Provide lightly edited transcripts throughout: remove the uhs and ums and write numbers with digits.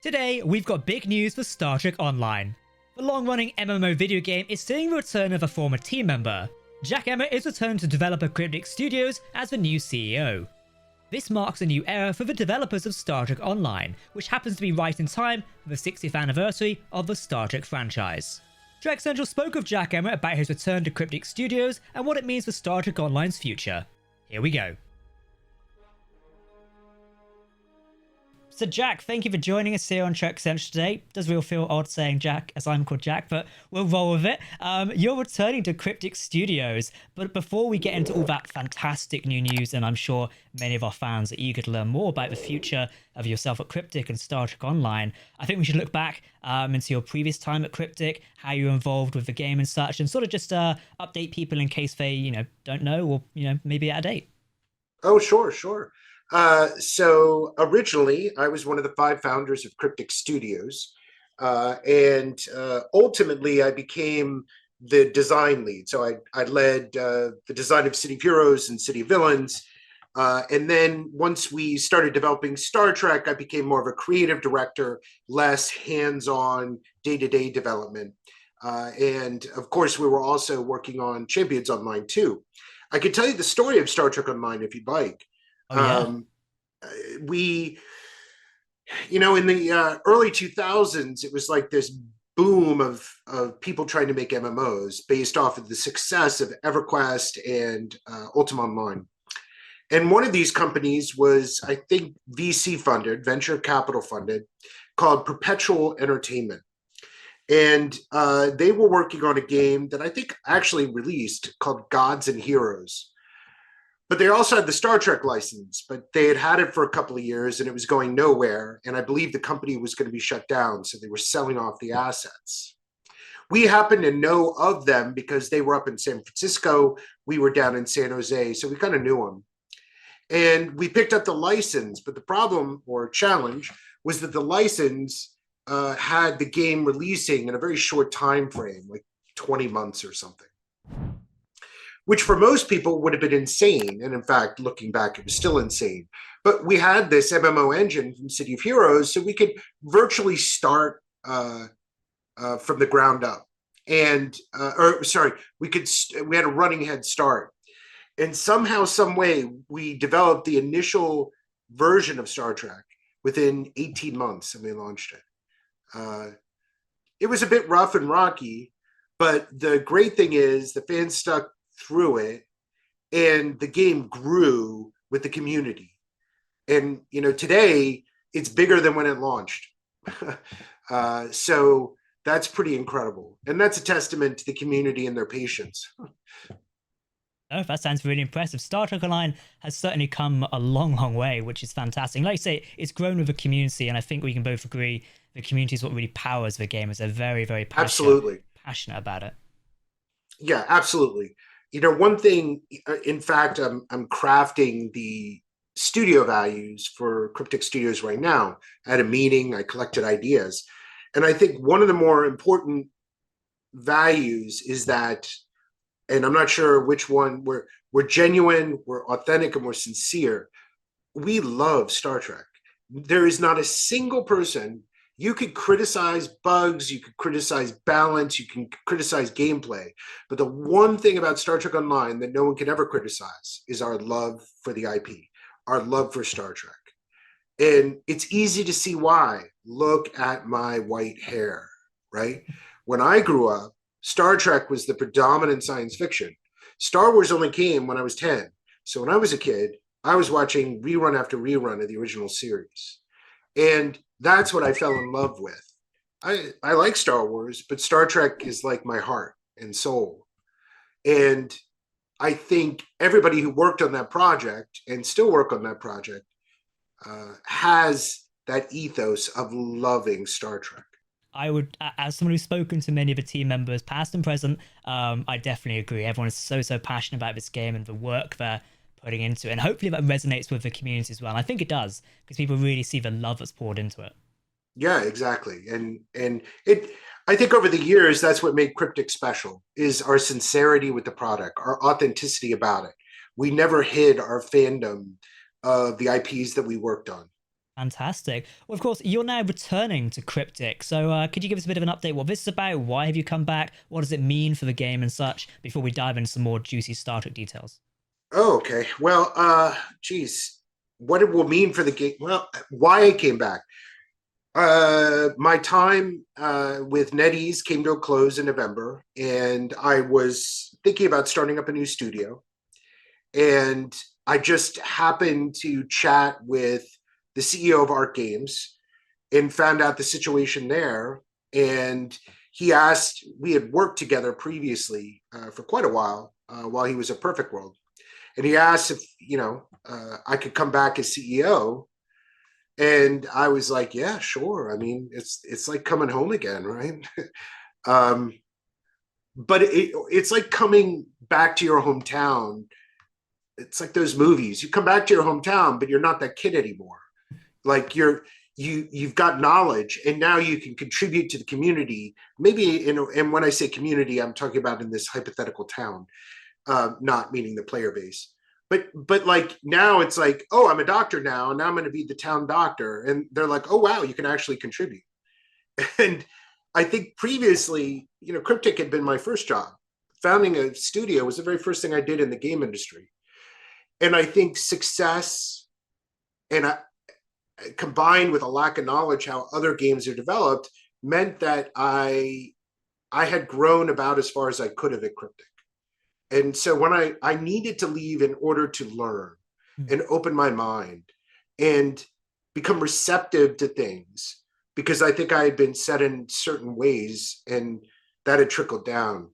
Today, we've got big news for Star Trek Online. The long-running MMO video game is seeing the return of a former team member. Jack Emmert is returned to developer Cryptic Studios as the new CEO. This marks a new era for the developers of Star Trek Online, which happens to be right in time for the 60th anniversary of the Star Trek franchise. Trek Central spoke with Jack Emmert about his return to Cryptic Studios and what it means for Star Trek Online's future. Here we go. So Jack, thank you for joining us here on Trek Central today. Does real feel odd saying Jack as I'm called Jack, but we'll roll with it. You're returning to Cryptic Studios, but before we get into all that fantastic new news, and I'm sure many of our fans are eager to learn more about the future of yourself at Cryptic and Star Trek Online, I think we should look back into your previous time at Cryptic, how you were involved with the game and such, and sort of just update people in case they, don't know or, maybe out of date. Oh, sure. So originally, I was one of the 5 founders of Cryptic Studios, and ultimately I became the design lead. So I led the design of City of Heroes and City of Villains, and then once we started developing Star Trek, I became more of a creative director, less hands-on day-to-day development. And of course, we were also working on Champions Online too. I could tell you the story of Star Trek Online if you'd like. Oh, yeah. We, in the early 2000s, it was like this boom of people trying to make MMOs based off of the success of EverQuest and Ultima Online. And one of these companies was, I think, VC funded, venture capital funded, called Perpetual Entertainment. And they were working on a game that I think actually released called Gods and Heroes. But they also had the Star Trek license, but they had it for a couple of years and it was going nowhere. And I believe the company was going to be shut down. So they were selling off the assets. We happened to know of them because they were up in San Francisco. We were down in San Jose. So we kind of knew them. And we picked up the license. But the problem or challenge was that the license had the game releasing in a very short time frame, like 20 months or something, which for most people would have been insane. And in fact, looking back, it was still insane. But we had this MMO engine from City of Heroes, so we could virtually start from the ground up. And, we had a running head start. And somehow, some way, we developed the initial version of Star Trek within 18 months, and we launched it. It was a bit rough and rocky, but the great thing is the fans stuck through it and the game grew with the community. And today it's bigger than when it launched. So that's pretty incredible, and that's a testament to the community and their patience. Oh, that sounds really impressive. Star Trek Online has certainly come a long way, which is fantastic. Like you say, it's grown with the community, and I think we can both agree the community is what really powers the game. They're very, very passionate about it. Yeah, absolutely. One thing, in fact, I'm crafting the studio values for Cryptic Studios right now. I had a meeting, I collected ideas. And I think one of the more important values is that, and I'm not sure which one, we're genuine, we're authentic, and we're sincere. We love Star Trek. There is not a single person. You could criticize bugs, you could criticize balance, you can criticize gameplay. But the one thing about Star Trek Online that no one can ever criticize is our love for the IP, our love for Star Trek. And it's easy to see why. Look at my white hair, right? When I grew up, Star Trek was the predominant science fiction. Star Wars only came when I was 10. So when I was a kid, I was watching rerun after rerun of the original series. And that's what I fell in love with. I like Star Wars, but Star Trek is like my heart and soul. And I think everybody who worked on that project and still work on that project has that ethos of loving Star Trek. I would, as someone who's spoken to many of the team members, past and present, I definitely agree. Everyone is so passionate about this game and the work they're putting into it. And hopefully that resonates with the community as well. And I think it does, because people really see the love that's poured into it. Yeah, exactly. And it, I think over the years, that's what made Cryptic special, is our sincerity with the product, our authenticity about it. We never hid our fandom of the IPs that we worked on. Fantastic. Well, of course, you're now returning to Cryptic. So, could you give us a bit of an update what this is about? Why have you come back? What does it mean for the game and such before we dive into some more juicy Star Trek details? Oh, okay. Well, geez, what it will mean for the game. Well, why I came back. My time with NetEase came to a close in November, and I was thinking about starting up a new studio. And I just happened to chat with the CEO of Art Games and found out the situation there. And he asked, we had worked together previously for quite a while he was at Perfect World. And he asked if, I could come back as CEO. And I was like, yeah, sure. I mean, it's like coming home again, right? um, but it's like coming back to your hometown. It's like those movies. You come back to your hometown, but you're not that kid anymore. Like you've got knowledge, and now you can contribute to the community. Maybe and when I say community, I'm talking about in this hypothetical town, not meaning the player base. But like now it's like, oh, I'm a doctor now, and now I'm going to be the town doctor, and they're like, oh wow, you can actually contribute. And I think previously, Cryptic had been my first job. Founding a studio was the very first thing I did in the game industry. And I think success and combined with a lack of knowledge how other games are developed meant that I had grown about as far as I could have at Cryptic. And so when I needed to leave in order to learn and open my mind and become receptive to things, because I think I had been set in certain ways and that had trickled down.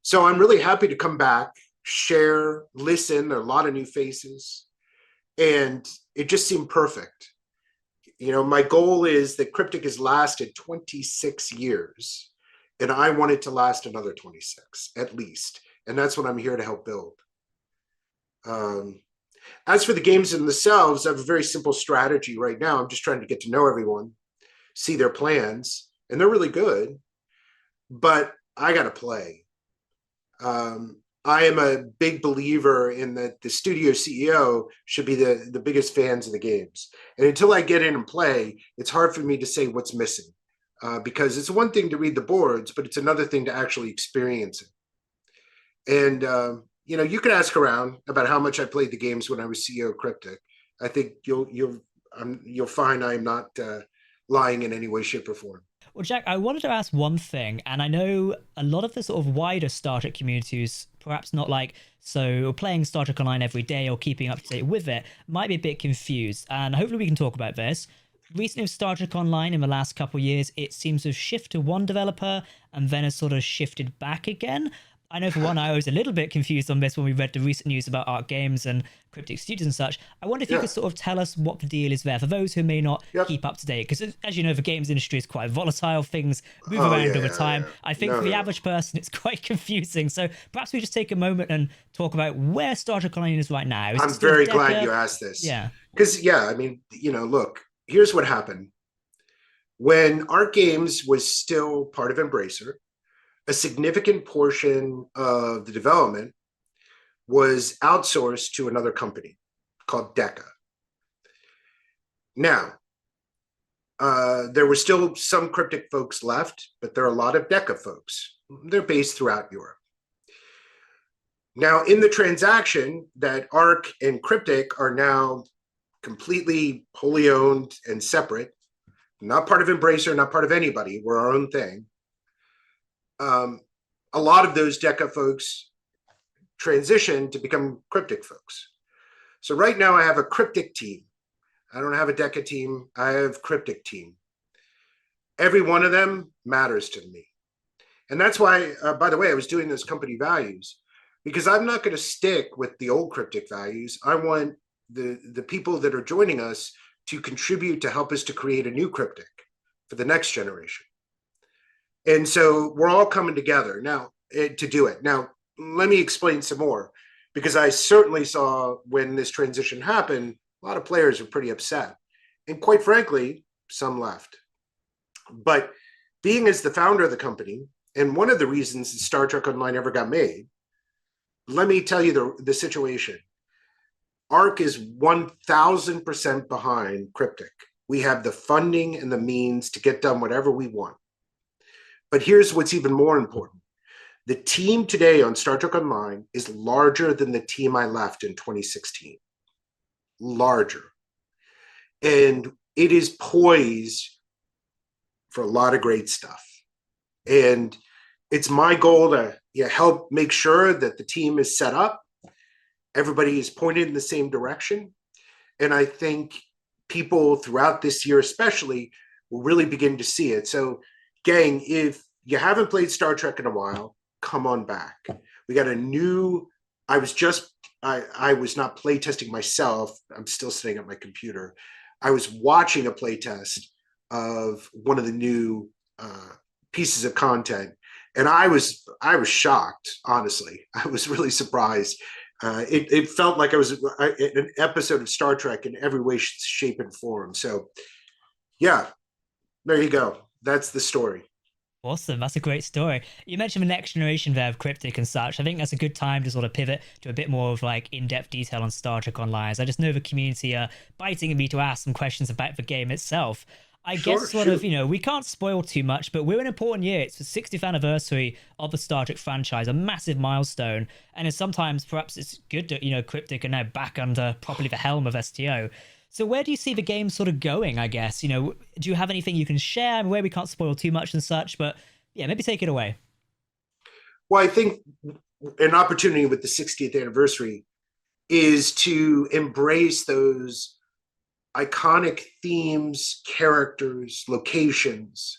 So I'm really happy to come back, share, listen. There are a lot of new faces, and it just seemed perfect. My goal is that Cryptic has lasted 26 years, and I want it to last another 26 at least. And that's what I'm here to help build. As for the games themselves, I have a very simple strategy right now. I'm just trying to get to know everyone, see their plans, and they're really good, but I got to play. I am a big believer in that the studio CEO should be the biggest fans of the games. And until I get in and play, it's hard for me to say what's missing because it's one thing to read the boards, but it's another thing to actually experience it. And, you can ask around about how much I played the games when I was CEO of Cryptic. I think you'll find I'm not lying in any way, shape, or form. Well, Jack, I wanted to ask one thing, and I know a lot of the sort of wider Star Trek communities, perhaps not like so playing Star Trek Online every day or keeping up to date with it, might be a bit confused, and hopefully we can talk about this. Recently with Star Trek Online in the last couple of years, it seems to have shifted to one developer and then has sort of shifted back again. I know for one, I was a little bit confused on this when we read the recent news about Art Games and Cryptic Studios and such. I wonder if you could sort of tell us what the deal is there for those who may not keep up to date. Because as you know, the games industry is quite volatile. Things move around over time. I think for the average person, it's quite confusing. So perhaps we just take a moment and talk about where Star Trek Online is right now. I'm very glad you asked this. Yeah. Because, I mean, look, here's what happened. When Art Games was still part of Embracer, a significant portion of the development was outsourced to another company called DECA. Now, there were still some Cryptic folks left, but there are a lot of DECA folks. They're based throughout Europe. Now, in the transaction that Arc and Cryptic are now completely wholly owned and separate, not part of Embracer, not part of anybody, we're our own thing. A lot of those DECA folks transitioned to become Cryptic folks. So right now I have a Cryptic team. I don't have a DECA team. I have Cryptic team. Every one of them matters to me. And that's why, by the way, I was doing those company values because I'm not going to stick with the old Cryptic values. I want the people that are joining us to contribute to help us to create a new Cryptic for the next generation. And so we're all coming together now to do it. Now, let me explain some more, because I certainly saw when this transition happened, a lot of players were pretty upset. And quite frankly, some left. But being as the founder of the company, and one of the reasons that Star Trek Online ever got made, let me tell you the situation. ARC is 1000% behind Cryptic. We have the funding and the means to get done whatever we want. But here's what's even more important. The team today on Star Trek Online is larger than the team I left in 2016. Larger. And it is poised for a lot of great stuff. And it's my goal to help make sure that the team is set up. Everybody is pointed in the same direction. And I think people throughout this year especially will really begin to see it. So, gang, if you haven't played Star Trek in a while, come on back. We got a new, I was not play testing myself. I'm still sitting at my computer. I was watching a play test of one of the new pieces of content. And I was shocked, honestly. I was really surprised. It felt like I was an episode of Star Trek in every way, shape, and form. So, yeah, there you go. That's the story. Awesome. That's a great story. You mentioned the next generation there of Cryptic and such. I think that's a good time to sort of pivot to a bit more of like in-depth detail on Star Trek Online. As I just know the community are biting at me to ask some questions about the game itself. I guess sort of, we can't spoil too much, but we're in an important year. It's the 60th anniversary of the Star Trek franchise, a massive milestone. And it's sometimes perhaps it's good that, Cryptic are now back under properly the helm of STO. So where do you see the game sort of going, I guess? Do you have anything you can share? I mean, where we can't spoil too much and such, but yeah, maybe take it away. Well, I think an opportunity with the 60th anniversary is to embrace those iconic themes, characters, locations,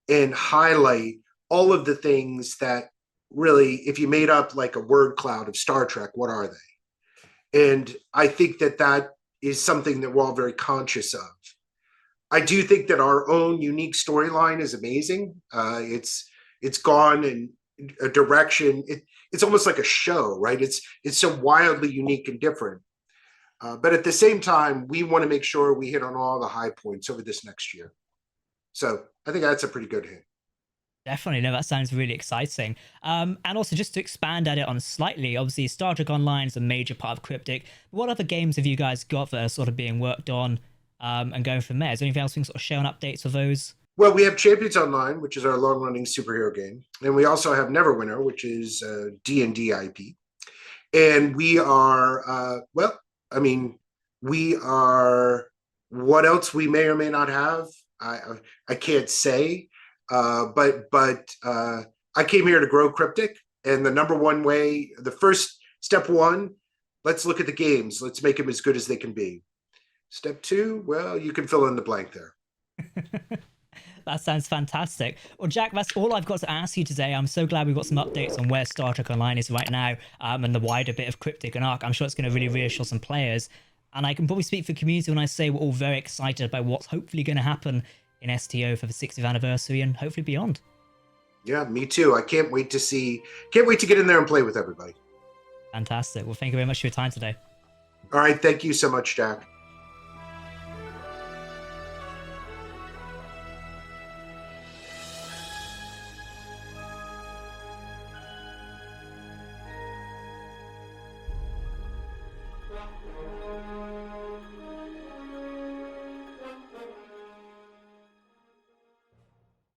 and highlight all of the things that really, if you made up like a word cloud of Star Trek, what are they? And I think that is something that we're all very conscious of. I do think that our own unique storyline is amazing. It's gone in a direction. It's almost like a show, right? It's so wildly unique and different. But at the same time, we want to make sure we hit on all the high points over this next year. So I think that's a pretty good hit. Definitely. No, that sounds really exciting. And also, just to expand at it on slightly, obviously, Star Trek Online is a major part of Cryptic. What other games have you guys got that are sort of being worked on and going from there? Is there anything else we can sort of share on updates of those? Well, we have Champions Online, which is our long-running superhero game. And we also have Neverwinter, which is a D&D IP. And we are, we are, what else we may or may not have, I can't say. But I came here to grow Cryptic, and the number one way, the first step one, let's look at the games. Let's make them as good as they can be. Step two, well, you can fill in the blank there. That sounds fantastic. Well, Jack, that's all I've got to ask you today. I'm so glad we've got some updates on where Star Trek Online is right now and the wider bit of Cryptic and Arc. I'm sure it's going to really reassure some players. And I can probably speak for the community when I say we're all very excited about what's hopefully going to happen in STO for the 60th anniversary and hopefully beyond. Yeah, me too. I can't wait to get in there and play with everybody. Fantastic. Well, thank you very much for your time today. All right. Thank you so much, Jack.